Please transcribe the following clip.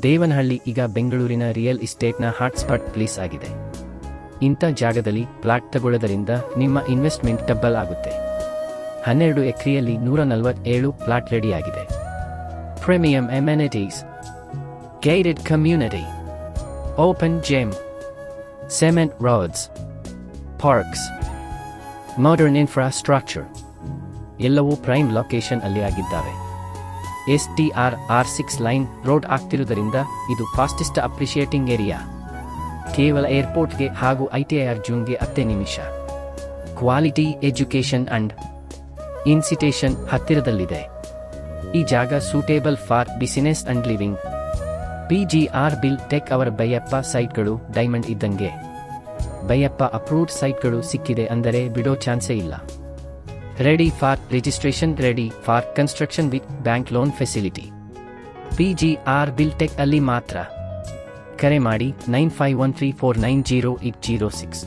ದೇವನಹಳ್ಳಿ ಈಗ ಬೆಂಗಳೂರಿನ ರಿಯಲ್ ಎಸ್ಟೇಟ್ನ ಹಾಟ್ಸ್ಪಾಟ್ ಪ್ಲೇಸ್ ಆಗಿದೆ. ಇಂಥ ಜಾಗದಲ್ಲಿ ಪ್ಲಾಟ್ ತಗೊಳ್ಳೋದರಿಂದ ನಿಮ್ಮ ಇನ್ವೆಸ್ಟ್ಮೆಂಟ್ ಡಬಲ್ ಆಗುತ್ತೆ. 12 ಎಕರೆಯಲ್ಲಿ 147 ಪ್ಲಾಟ್ ರೆಡಿಯಾಗಿದೆ. Premium amenities, gated community, open gym, cement roads, parks, modern infrastructure ಎಲ್ಲವೂ ಪ್ರೈಮ್ ಲೊಕೇಶನ್ ಅಲ್ಲಿ ಆಗಿದ್ದಾವೆ. STR R6 ಲೈನ್ ರೋಡ್ ಆಗ್ತಿರುವುದರಿಂದ ಇದು ಫಾಸ್ಟೆಸ್ಟ್ ಅಪ್ರಿಷಿಯೇಟಿಂಗ್ ಏರಿಯಾ. ಕೇವಲ ಏರ್ಪೋರ್ಟ್ಗೆ ಹಾಗೂ ITIR ಜೂನ್ಗೆ 10 ನಿಮಿಷ. ಕ್ವಾಲಿಟಿ ಎಜುಕೇಷನ್ ಅಂಡ್ ಇನ್ಸ್ಟಿಟ್ಯೂಷನ್ ಹತ್ತಿರದಲ್ಲಿದೆ. ಈ ಜಾಗ suitable for business and living. PGR bill tech ಅವರ ಬೈಯಪ್ಪ ಸೈಟ್ಗಳು ಡೈಮಂಡ್ ಇದ್ದಂಗೆ. ಬೈಯಪ್ಪ ಅಪ್ರೂವ್ಡ್ ಸೈಟ್ಗಳು ಸಿಕ್ಕಿದೆ ಅಂದರೆ ಬಿಡೋ ಚಾನ್ಸೇ ಇಲ್ಲ. Ready for registration, ready for construction with bank loan facility. PGR bill tech ಅಲ್ಲಿ ಮಾತ್ರ. ಕರೆ ಮಾಡಿ 9513490806.